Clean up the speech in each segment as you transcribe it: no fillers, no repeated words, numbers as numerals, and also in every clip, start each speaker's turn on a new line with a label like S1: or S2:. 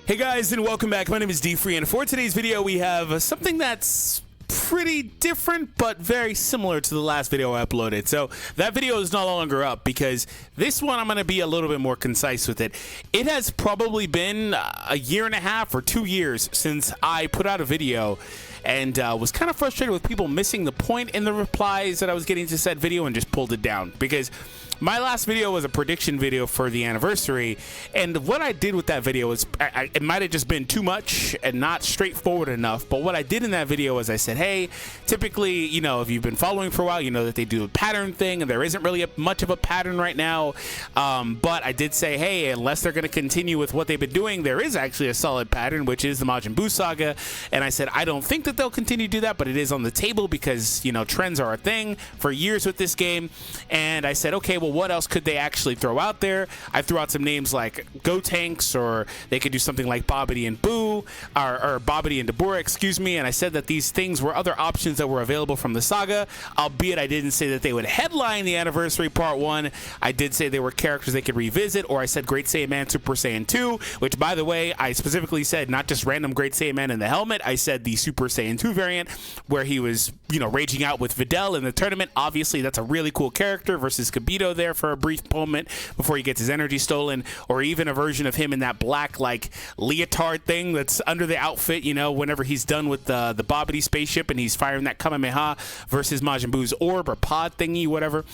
S1: Hey guys, and welcome back. My name is D-Free, and for today's video we have something that's pretty different but very similar to the last video I uploaded. So that video is no longer up because this one I'm going to be a little bit more concise with it. It has probably been a year and a half or 2 years since I put out a video and was kind of frustrated with people missing the point in the replies that I was getting to said video and just pulled it down because my last video was a prediction video for the anniversary, and what I did with that video was, it might have just been too much and not straightforward enough, but what I did in that video was I said, hey, typically, you know, if you've been following for a while, you know that they do a pattern thing, and there isn't really much of a pattern right now, but I did say, hey, unless they're going to continue with what they've been doing, there is actually a solid pattern, which is the Majin Buu saga, and I said, I don't think that they'll continue to do that, but it is on the table because, you know, trends are a thing for years with this game, and I said, okay, well, what else could they actually throw out there? I threw out some names like Gotenks, or they could do something like Babidi and Buu, or Babidi and Dabura, excuse me, and I said that these things were other options that were available from the saga, albeit I didn't say that they would headline the anniversary part 1. I did say they were characters they could revisit, or I said Great Saiyan Man Super Saiyan 2, which, by the way, I specifically said not just random Great Saiyan Man in the helmet, I said the Super Saiyan 2 variant, where he was, you know, raging out with Videl in the tournament. Obviously, that's a really cool character versus Kibito there for a brief moment before he gets his energy stolen, or even a version of him in that black like leotard thing that's under the outfit, you know, whenever he's done with the Babidi spaceship and he's firing that Kamehameha versus Majin Buu's orb or pod thingy, whatever.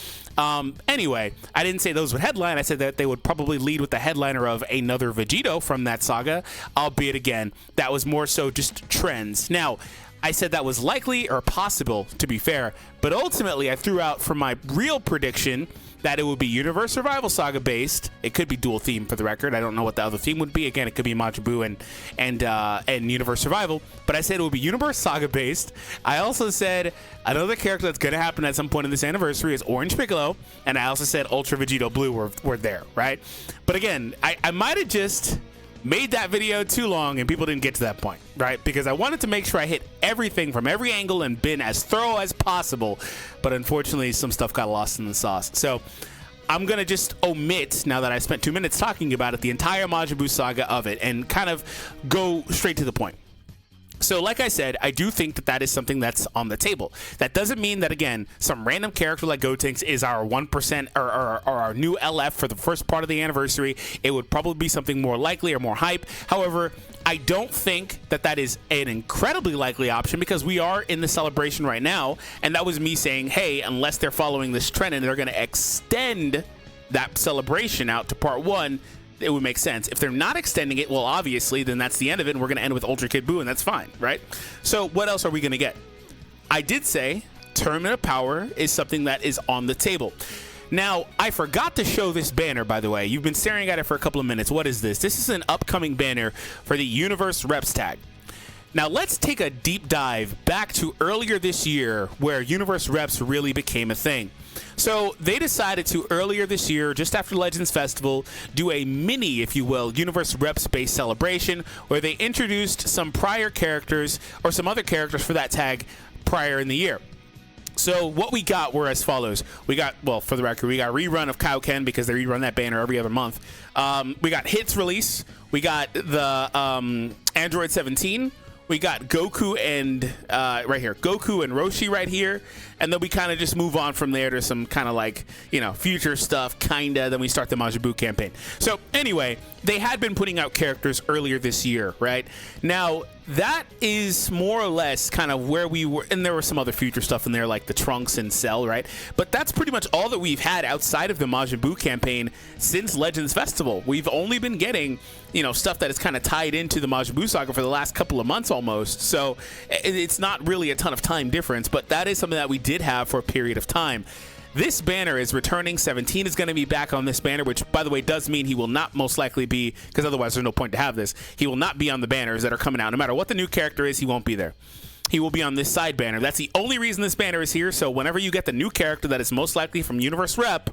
S1: Anyway, I didn't say those would headline. I said that they would probably lead with the headliner of another Vegito from that saga, albeit again, that was more so just trends. Now, I said that was likely or possible, to be fair, but ultimately I threw out for my real prediction that it would be Universe Survival Saga based. It could be dual theme for the record. I don't know what the other theme would be. Again, it could be Majin Buu and Universe Survival. But I said it would be Universe Saga based. I also said another character that's going to happen at some point in this anniversary is Orange Piccolo. And I also said Ultra Vegito Blue were there, right? But again, I might have just made that video too long and people didn't get to that point, right? Because I wanted to make sure I hit everything from every angle and been as thorough as possible, but unfortunately some stuff got lost in the sauce. So I'm gonna just omit, now that I spent 2 minutes talking about it, the entire Majin Buu saga of it and kind of go straight to the point. So like I said, I do think that that is something that's on the table. That doesn't mean that, again, some random character like Gotenks is our 1% or our new LF for the first part of the anniversary. It would probably be something more likely or more hype. However, I don't think that that is an incredibly likely option because we are in the celebration right now, and that was me saying, hey, unless they're following this trend and they're going to extend that celebration out to part 1, it would make sense. If they're not extending it, well, obviously, then that's the end of it, and we're going to end with Ultra Kid Buu, and that's fine, right? So what else are we going to get? I did say Tournament of Power is something that is on the table. Now, I forgot to show this banner, by the way. You've been staring at it for a couple of minutes. What is this? This is an upcoming banner for the Universe Reps tag. Now, let's take a deep dive back to earlier this year where Universe Reps really became a thing. So they decided to, earlier this year, just after Legends Festival, do a mini, if you will, Universe Reps-based celebration where they introduced some prior characters or some other characters for that tag prior in the year. So what we got were as follows. We got, well, for the record, we got rerun of Kaioken because they rerun that banner every other month. We got Hits release. We got the Android 17. We got Goku and right here, Goku and Roshi right here, and then we kind of just move on from there to some kind of like, you know, future stuff, kinda. Then we start the Majin Buu campaign. So anyway, they had been putting out characters earlier this year, right? Now that is more or less kind of where we were, and there was some other future stuff in there like the Trunks and Cell, right? But that's pretty much all that we've had outside of the Majin Buu campaign since Legends Festival. We've only been getting, you know, stuff that is kind of tied into the Majin Buu saga for the last couple of months almost. So it's not really a ton of time difference, but that is something that we did have for a period of time. This banner is returning. 17 is going to be back on this banner, which, by the way, does mean he will not most likely be, because otherwise there's no point to have this, he will not be on the banners that are coming out. No matter what the new character is, he won't be there. He will be on this side banner. That's the only reason this banner is here, so whenever you get the new character that is most likely from Universe Rep,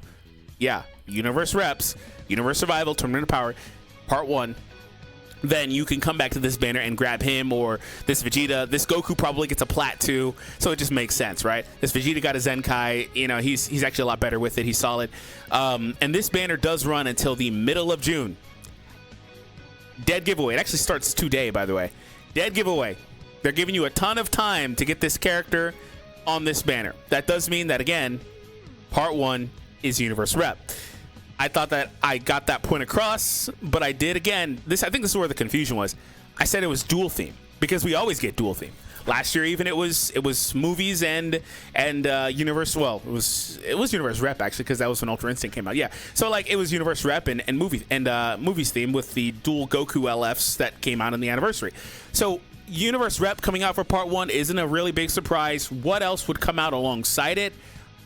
S1: yeah, Universe Reps, Universe Survival, Tournament of Power, Part 1, then you can come back to this banner and grab him, or this Vegeta. This Goku probably gets a plat too, so it just makes sense, right? This Vegeta got a Zenkai, you know, he's actually a lot better with it. He's solid. And this banner does run until the middle of June. Dead giveaway. It actually starts today, by the way. Dead giveaway. They're giving you a ton of time to get this character on this banner. That does mean that, again, part 1 is Universe Rep. I thought that I got that point across, but I did again. I think this is where the confusion was. I said it was dual theme because we always get dual theme. Last year, even it was movies and Universe. Well, it was Universe Rep actually, because that was when Ultra Instinct came out. Yeah, so like it was Universe Rep and movies theme with the dual Goku LFs that came out on the anniversary. So Universe Rep coming out for part 1 isn't a really big surprise. What else would come out alongside it?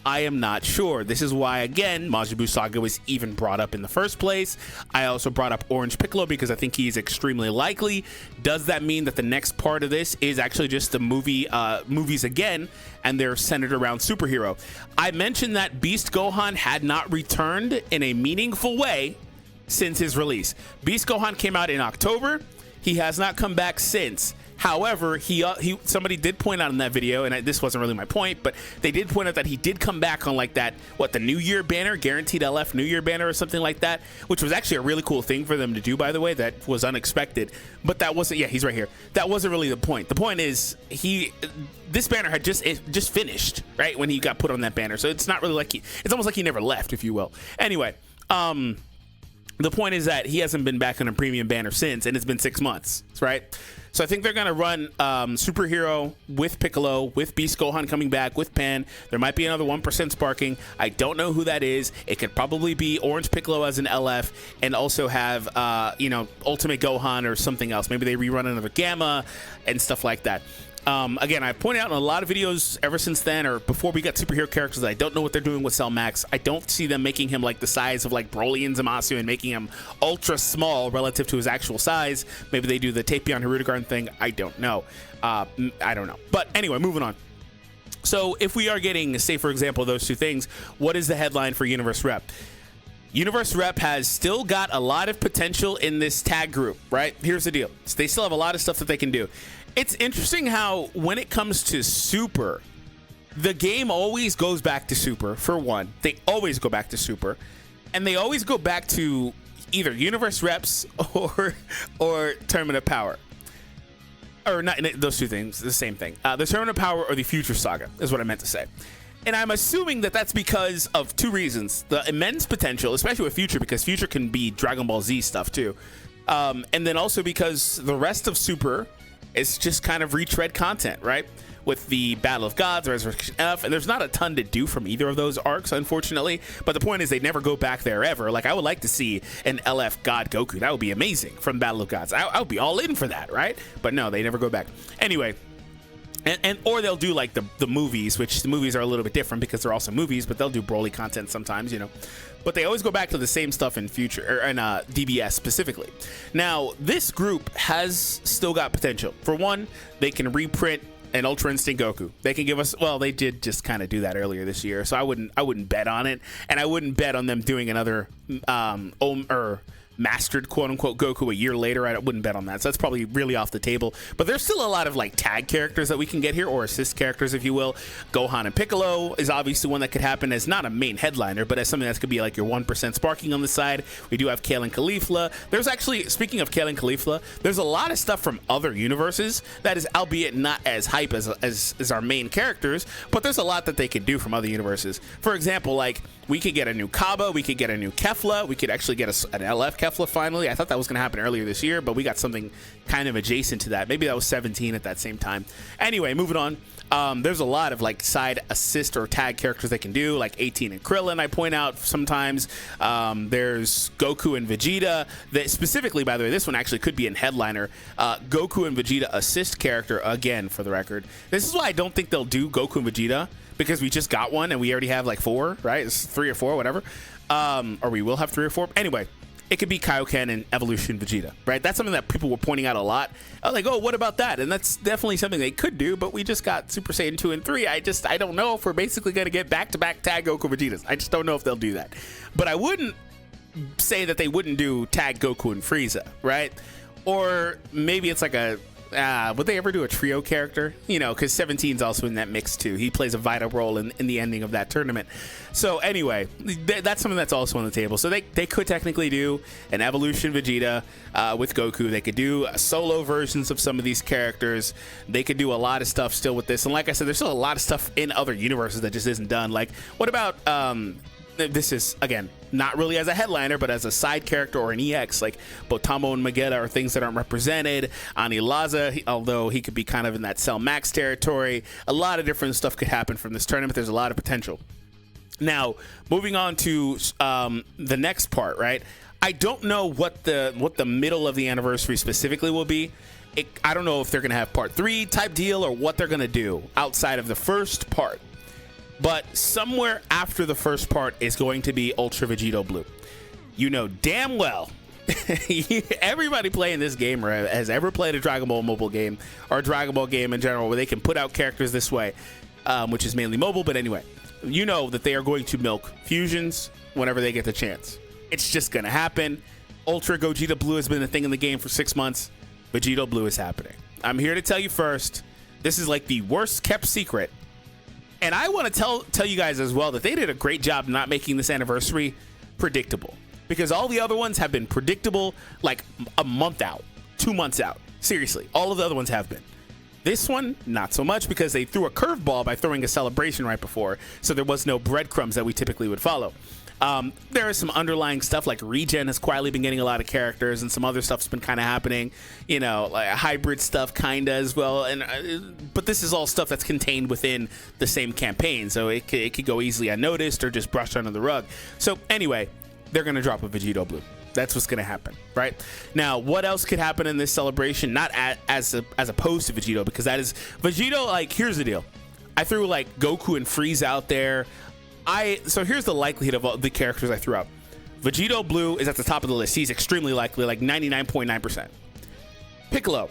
S1: I am not sure. This is why, again, Majin Buu Saga was even brought up in the first place. I also brought up Orange Piccolo because I think he's extremely likely. Does that mean that the next part of this is actually just the movies again, and they're centered around superhero? I mentioned that Beast Gohan had not returned in a meaningful way since his release. Beast Gohan came out in October. He has not come back since. However, somebody did point out in that video, and this wasn't really my point, but they did point out that he did come back on like that, the New Year banner, guaranteed LF New Year banner or something like that, which was actually a really cool thing for them to do, by the way. That was unexpected, but that wasn't, yeah, he's right here. That wasn't really the point. The point is this banner had just finished, right, when he got put on that banner. So it's not really like it's almost like he never left, if you will. Anyway, the point is that he hasn't been back on a premium banner since, and it's been 6 months, right? So I think they're going to run Superhero with Piccolo, with Beast Gohan coming back, with Pan. There might be another 1% sparking. I don't know who that is. It could probably be Orange Piccolo as an LF and also have, Ultimate Gohan or something else. Maybe they rerun another Gamma and stuff like that. Again, I've pointed out in a lot of videos ever since then, or before we got superhero characters, that I don't know what they're doing with Cell Max. I don't see them making him like the size of like Broly and Zamasu and making him ultra small relative to his actual size. Maybe they do the Tapion Hirudegarn thing. I don't know. I don't know. But anyway, moving on. So if we are getting, say for example, those two things, what is the headline for Universe Rep? Universe Rep has still got a lot of potential in this tag group, right? Here's the deal. They still have a lot of stuff that they can do. It's interesting how when it comes to Super, the game always goes back to Super, for one. They always go back to Super. And they always go back to either Universe Reps or Tournament of Power. Or not those two things, the same thing. The Tournament of Power or the Future Saga is what I meant to say. And I'm assuming that that's because of two reasons. The immense potential, especially with Future, because Future can be Dragon Ball Z stuff too. And then also because the rest of Super is just kind of retread content, right? With the Battle of Gods, Resurrection F, and there's not a ton to do from either of those arcs, unfortunately. But the point is, they never go back there ever. Like, I would like to see an LF God Goku. That would be amazing from Battle of Gods. I would be all in for that, right? But no, they never go back. Anyway. Or they'll do like the movies, which the movies are a little bit different because they're also movies, but they'll do Broly content sometimes, you know. But they always go back to the same stuff in Future, or in DBS specifically. Now, this group has still got potential. For one, they can reprint an Ultra Instinct Goku. They can give us, well, they did just kind of do that earlier this year, so I wouldn't bet on it, and I wouldn't bet on them doing another mastered quote-unquote Goku a year later. I wouldn't bet on that, so that's probably really off the table. But there's still a lot of like tag characters that we can get here, or assist characters, if you will. Gohan and Piccolo is obviously one that could happen as not a main headliner, but as something that's could be like your 1% sparking on the side. We do have Kale and Caulifla. There's actually, speaking of Kale and Caulifla, there's a lot of stuff from other universes that is, albeit not as hype as our main characters, but there's a lot that they could do from other universes. For example, like we could get a new Kaba, we could get a new Kefla, we could actually get an LF Kefla finally. I thought that was going to happen earlier this year, but we got something kind of adjacent to that. Maybe that was 17 at that same time. Anyway, moving on. There's a lot of like side assist or tag characters they can do, like 18 and Krillin, I point out sometimes. There's Goku and Vegeta. That specifically, by the way, this one actually could be in headliner. Goku and Vegeta assist character, again, for the record. This is why I don't think they'll do Goku and Vegeta, because we just got one and we already have like 4, right? It's 3 or 4, whatever. Or we will have 3 or 4. Anyway, it could be Kaioken and Evolution Vegeta, right? That's something that people were pointing out a lot. I was like, oh, what about that? And that's definitely something they could do, but we just got Super Saiyan 2 and 3. I don't know if we're basically going to get back-to-back tag Goku Vegetas. I just don't know if they'll do that. But I wouldn't say that they wouldn't do tag Goku and Frieza, right? Or maybe it's like a would they ever do a trio character? You know, because 17's also in that mix too. He plays a vital role in the ending of that tournament. So anyway, that's something that's also on the table. So they could technically do an evolution Vegeta with Goku. They could do solo versions of some of these characters. They could do a lot of stuff still with this. And like I said, there's still a lot of stuff in other universes that just isn't done. Like, what about this is, again, not really as a headliner, but as a side character or an EX, like Botamo and Magetta are things that aren't represented. Ani Laza, although he could be kind of in that Cell Max territory. A lot of different stuff could happen from this tournament. There's a lot of potential. Now, moving on to the next part, right? I don't know what the middle of the anniversary specifically will be. I don't know if they're going to have part 3 type deal or what they're going to do outside of the first part. But somewhere after the first part is going to be Ultra Vegito Blue. You know damn well, everybody playing this game or has ever played a Dragon Ball mobile game or a Dragon Ball game in general where they can put out characters this way, which is mainly mobile. But anyway, you know that they are going to milk fusions whenever they get the chance. It's just going to happen. Ultra Gogeta Blue has been a thing in the game for 6 months. Vegito Blue is happening. I'm here to tell you first, this is like the worst kept secret. And I want to tell you guys as well that they did a great job not making this anniversary predictable, because all the other ones have been predictable like a month out, 2 months out. Seriously, all of the other ones have been. This one, not so much, because they threw a curveball by throwing a celebration right before, so there was no breadcrumbs that we typically would follow. There is some underlying stuff, like Regen has quietly been getting a lot of characters, and some other stuff's been kind of happening, you know, like hybrid stuff kind of as well. And but this is all stuff that's contained within the same campaign, so it could go easily unnoticed or just brushed under the rug. So anyway, they're going to drop a Vegito Blue. That's what's going to happen, right? Now, what else could happen in this celebration? Not as opposed to Vegito, because that is Vegito. Like, here's the deal. I threw like Goku and Frieza out there. So here's the likelihood of all the characters I threw out. Vegito Blue is at the top of the list. He's extremely likely, like 99.9%. Piccolo.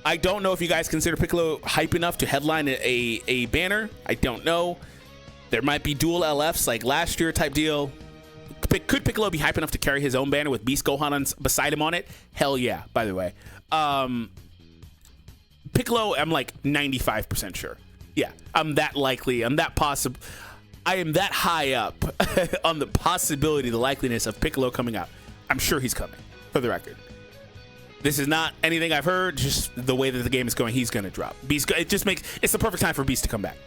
S1: I don't know if you guys consider Piccolo hype enough to headline a banner. I don't know. There might be dual LFs like last year type deal. Could Piccolo be hype enough to carry his own banner with Beast Gohan beside him on it? Hell yeah, by the way. Piccolo, I'm like 95% sure. Yeah, I'm that likely. I'm that possible. I am that high up on the possibility, the likeliness of Piccolo coming out. I'm sure he's coming, for the record. This is not anything I've heard, just the way that the game is going, he's going to drop. Beast, it's the perfect time for Beast to come back.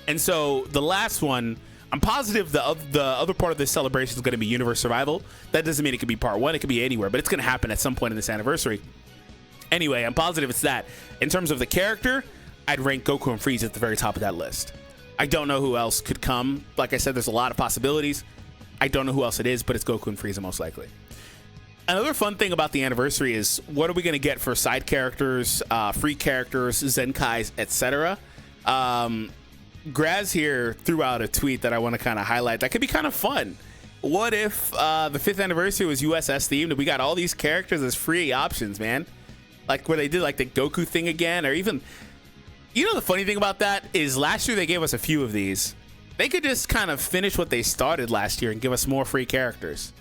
S1: And so the last one, I'm positive the other part of this celebration is going to be Universe Survival. That doesn't mean it could be part 1, it could be anywhere, but it's going to happen at some point in this anniversary. Anyway, I'm positive it's that. In terms of the character, I'd rank Goku and Frieza at the very top of that list. I don't know who else could come. Like I said, there's a lot of possibilities. I don't know who else it is, but it's Goku and Frieza most likely. Another fun thing about the anniversary is what are we going to get for side characters, free characters, Zenkais, etc. Graz here threw out a tweet that I want to kind of highlight. That could be kind of fun. What if the 5th anniversary was USS themed and we got all these characters as free options, man? Like where they did like the Goku thing again, or even... You know, the funny thing about that is last year they gave us a few of these. They could just kind of finish what they started last year and give us more free characters,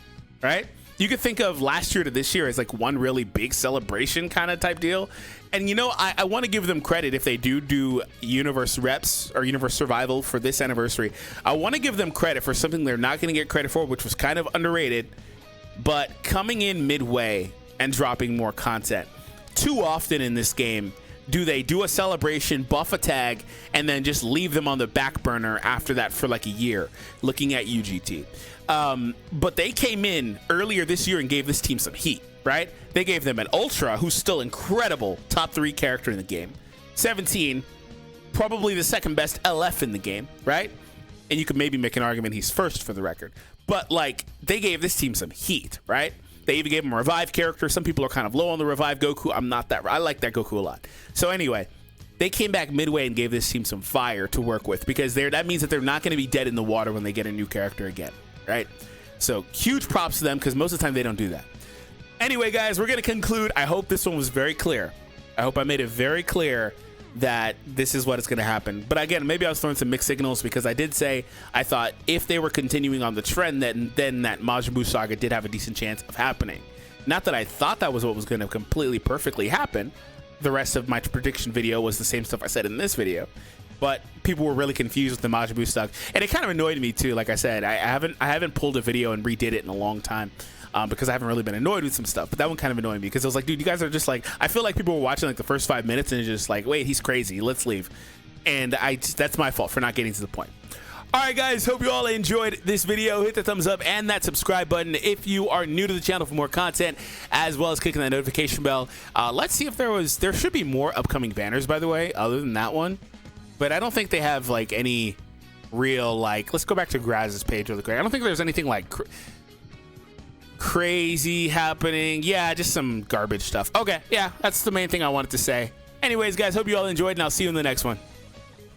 S1: right? You could think of last year to this year as like one really big celebration kind of type deal. And, you know, I want to give them credit if they do Universe Reps or Universe Survival for this anniversary. I want to give them credit for something they're not going to get credit for, which was kind of underrated, but coming in midway and dropping more content. Too often in this game, do they do a celebration, buff a tag, and then just leave them on the back burner after that for like a year, looking at UGT. But they came in earlier this year and gave this team some heat, right? They gave them an Ultra, who's still incredible, top 3 character in the game. 17, probably the second best LF in the game, right? And you could maybe make an argument he's first for the record. But like, they gave this team some heat, right? They even gave him a revive character. Some people are kind of low on the revive Goku. I'm not that. I like that Goku a lot. So anyway, they came back midway and gave this team some fire to work with, because that means that they're not going to be dead in the water when they get a new character again, right? So huge props to them, because most of the time they don't do that. Anyway, guys, we're going to conclude. I hope this one was very clear. I hope I made it very clear that this is what is going to happen. But again, maybe I was throwing some mixed signals, because I did say I thought if they were continuing on the trend, then that Majin Buu saga did have a decent chance of happening. Not that I thought that was what was going to completely perfectly happen, the rest of my prediction video was the same stuff I said in this video. But people were really confused with the Majin Buu stuff, and it kind of annoyed me too. Like I said, I haven't pulled a video and redid it in a long time because I haven't really been annoyed with some stuff. But that one kind of annoyed me because I was like, dude, you guys are just like, I feel like people were watching like the first 5 minutes and just like, wait, he's crazy, let's leave. And that's my fault for not getting to the point. All right, guys, hope you all enjoyed this video. Hit the thumbs up and that subscribe button if you are new to the channel for more content, as well as clicking that notification bell. Let's see if there should be more upcoming banners, by the way, other than that one. But I don't think they have like any real, like, let's go back to Graz's page really quick. I don't think there's anything like crazy happening. Yeah, just some garbage stuff. Okay, yeah, that's the main thing I wanted to say. Anyways, guys, hope you all enjoyed, and I'll see you in the next one.